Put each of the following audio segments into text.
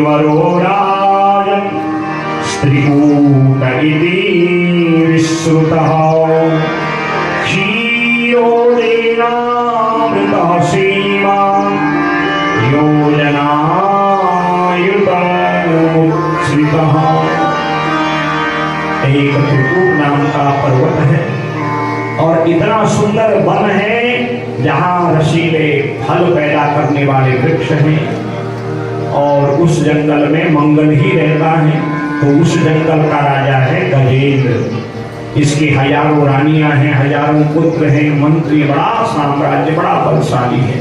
वरो राजन् स्त्रीकूट इति विश्रुतः क्षीरोदेनामृतः श्रीमान् योजनायुतमुच्छ्रितः। एक त्रिकूट नाम का पर्वत है और इतना सुंदर वन है जहां रसीले फल पैदा करने वाले वृक्ष हैं और उस जंगल में मंगल ही रहता है। तो उस जंगल का राजा है गजेंद्र। इसकी हजारों रानियां हैं, हजारों पुत्र हैं, मंत्री, बड़ा साम्राज्य, बड़ा बलशाली है।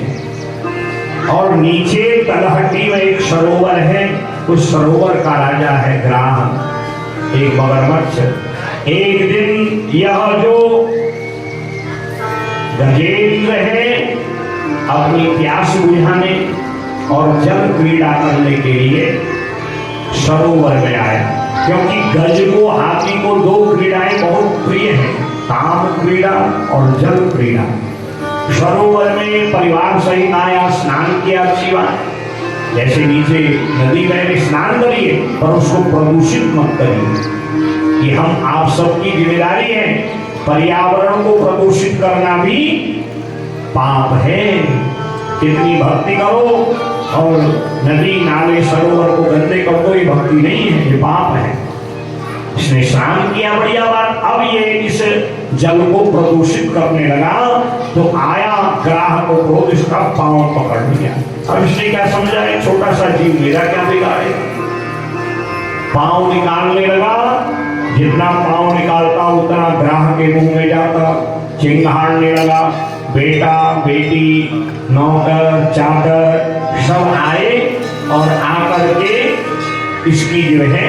और नीचे तलहटी में एक सरोवर है, उस सरोवर का राजा है ग्राह, एक मगरमच्छ। एक दिन यह जो गजेंद्र है अपनी प्यास बुझाने और जल क्रीड़ा करने के लिए सरोवर में आया, क्योंकि गज को, हाथी को दो क्रीड़ाएं बहुत प्रिय हैं, काम क्रीड़ा और जल क्रीड़ा। सरोवर में परिवार सहित आया, स्नान किया, अच्छी बात। जैसे नीचे नदी में स्नान करिए पर उसको प्रदूषित मत करिए। कि हम आप सबकी जिम्मेदारी है, पर्यावरण को प्रदूषित करना भी पाप है। कितनी भक्ति करो और नदी नाले सरोवर को गंदे कर दो, ये भक्ति नहीं है, ये पाप है। इसने स्नान किया, बढ़िया बात। अब ये इस जल को प्रदूषित करने लगा तो आया ग्राह को क्रोध, इसका पांव पकड़ लिया। अब इसने क्या समझा, एक छोटा सा जीव मेरा क्या बिगाड़ेगा। पांव निकालने लगा, जितना पांव निकालता उतना ग्राह के मुंह में जाता, चिंगाड़ने लगा। बेटा बेटी नौकर चाकर सब आए और आकर के इसकी जो है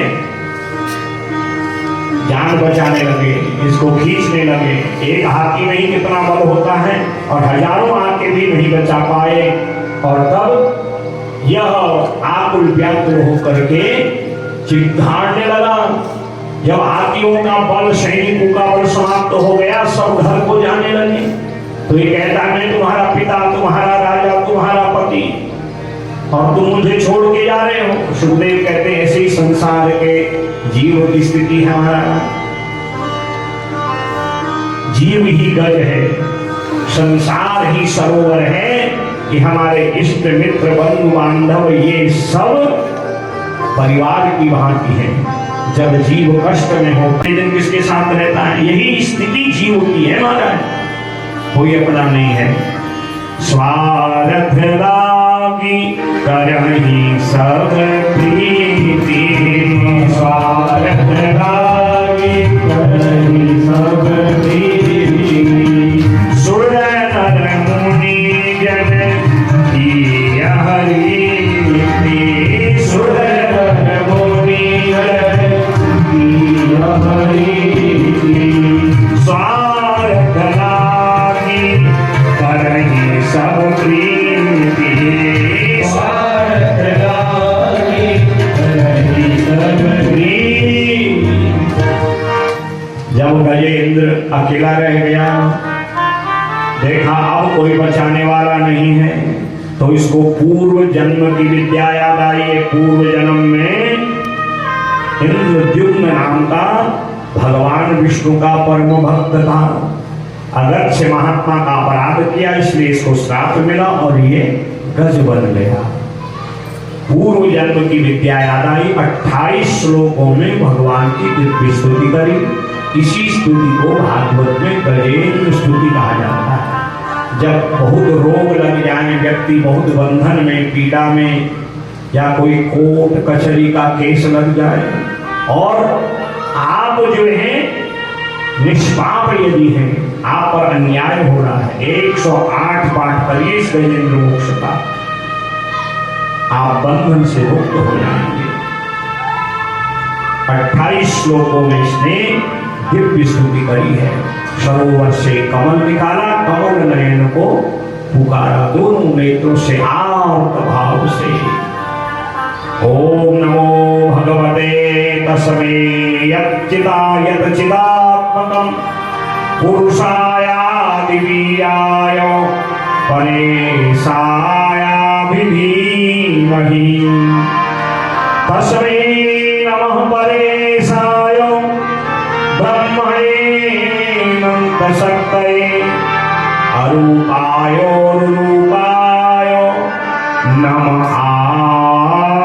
जान बचाने लगे, इसको खींचने लगे। एक हाथी में ही कितना बल होता है और हजारों आके भी नहीं बचा पाए। और तब यह आकुल व्याकुल होकर के चिंगाड़ने लगा। जब हाथियों का बल, सैनिकों का बल समाप्त हो गया, सब घर को जाने लगे। तो ये कहता है, मैं तुम्हारा पिता, तुम्हारा राजा, तुम्हारा पति, और तुम मुझे छोड़ के जा रहे हो। सुखदेव कहते हैं, ऐसे ही संसार के जीव की स्थिति है। हमारा जीव ही गज है, संसार ही सरोवर है कि हमारे इष्ट मित्र बंधु बांधव ये सब परिवार की भांति है। जब जीव कष्ट में हो, दिन किसके साथ रहता है? यही स्थिति जीव की है महाराज, कोई अपना नहीं है। स्वार्थ लागी करहि सब प्रीति, स्वार्थ लागी करहि सब प्रीति, सुर नर मुनि जन किया हरि, सुर नर मुनि जन किया हरि, स्वार्थ लागी करहि सब प्रीति, स्वार्थ लागी करहि सब प्रीति। जब गजेंद्र अकेला रह गया, देखा अब कोई बचाने वाला नहीं है, तो इसको पूर्व जन्म की विद्या याद आई। पूर्व जन्म में इंद्रद्युम्न नाम का भगवान विष्णु का परम भक्त था। अगस्त्य महात्मा का अपराध किया, इसलिए इसको श्राप मिला और ये गज बन गया। पूर्व जन्म की विद्या याद आई। 28 श्लोकों में भगवान की दिव्य स्तुति करी। इसी स्तुति को भागवत में गजेंद्र स्तुति कहा जाता है। जब बहुत रोग लग जाए, व्यक्ति बहुत बंधन में, पीड़ा में, या कोई कोर्ट कचहरी का केस लग जाए और आप जो है निष्पाप यदि हैं, आप पर अन्याय हो रहा है, 108 पाठ करिए इस गजेंद्र मोक्ष का, आप बंधन से मुक्त हो जाएंगे। 28 श्लोकों में इसने दिव्य स्तुति करी है। सरोवर से कमल निकाला, कमल नयन को पुकारा, दोनों नेत्रों से आर्त भाव से। ओम नमो भगवते तस्मै यच्चिदायत चिदात्मकं पुरुषायादिवीर्याय परेशायाभिधीमहि। तस्मै नमः परेशाय ब्रह्मणेऽनन्तशक्तये अरूपायोरुपाय नमः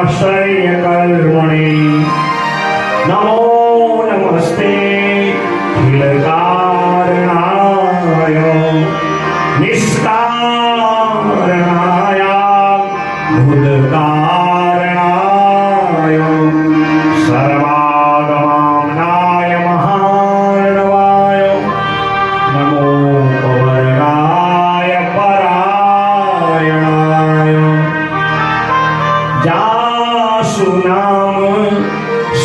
आश्रयकर्मणे नमो नमस्ते अखिलकारणाय निष्कारणाय भूतकारणाय सर्वागमनाय महार्णवाय नमो पवर्गाय परायणाय जासु नाम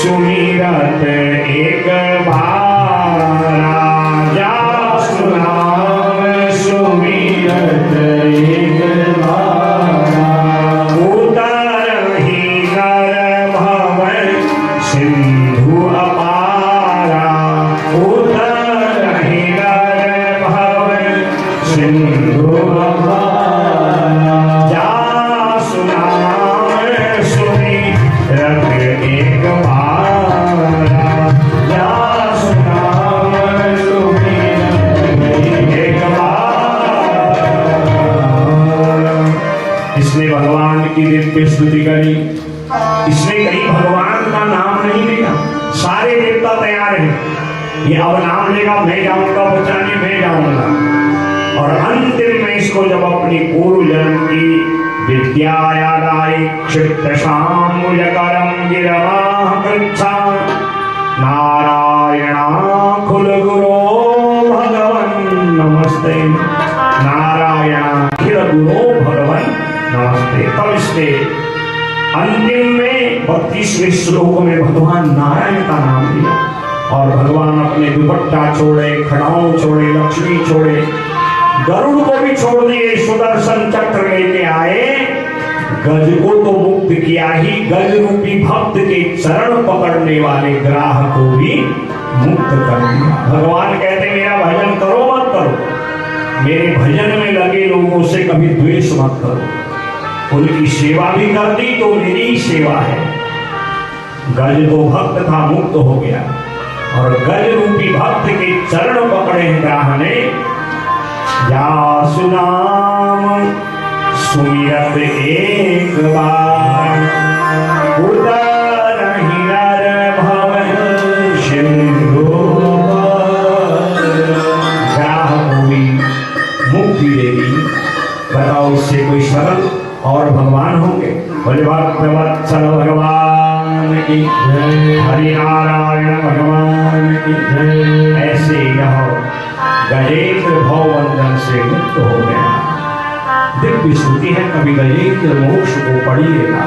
सुमिरत एक बारा जासु नाम सुमिरत एक बारा उतरहि कर भवन सिंधु अपारा उतरहि कर भवन सिंधु अपारा जासु नाम सुमिरत एक बारा जासु नाम सुमिरत एक बारा। इसने भगवान की दिव्य स्तुति करी, इसने कहीं भगवान का नाम नहीं लिया। सारे देवता तैयार हैं, ये अब नाम लेगा, मैं जाऊंगा बचाने, मैं जाऊंगा। और अंतिम में इसको जब अपनी पूर्व जन्म की विद्या याद आई, क्षिप्त शामुलकरम गिरवाह कृच्छा नारायणाखिल गुरो भगवन् नमस्ते नारायणाखिल गुरो भगवन् नमस्ते। तब इसके अंतिम में 32वें श्लोक में भगवान नारायण का नाम लिया और भगवान अपने दुपट्टा छोड़े, खड़ाऊ छोड़े, लक्ष्मी छोड़े, गरुड़ को भी छोड़ दिए, सुदर्शन चक्र लेके आए। गज को तो मुक्त किया ही, गज रूपी भक्त के चरण पकड़ने वाले ग्राह को भी मुक्त कर दिया। भगवान कहते मेरा भजन करो मत करो, मेरे भजन में लगे लोगों से कभी द्वेष मत करो। उनकी सेवा भी कर दी तो मेरी ही सेवा है। गज तो भक्त था, मुक्त हो गया और गज रूपी भक्त के चरण पकड़े ग्राह ने। जासु नाम सुमिरत एक बार उतरहि नर भवन सिंधु ग्राह को भी मुक्ति देगी। बताओ इससे कोई सरल और भगवान होंगे? बोले भक्तवत्सल भगवान की जय, हरि नारायण भगवान की जय। ऐसे यह गजेंद्र भवबंधन से मुक्त हो गया। दिव्य स्तुति है, कभी गजेंद्र मोक्ष को पढ़िएगा।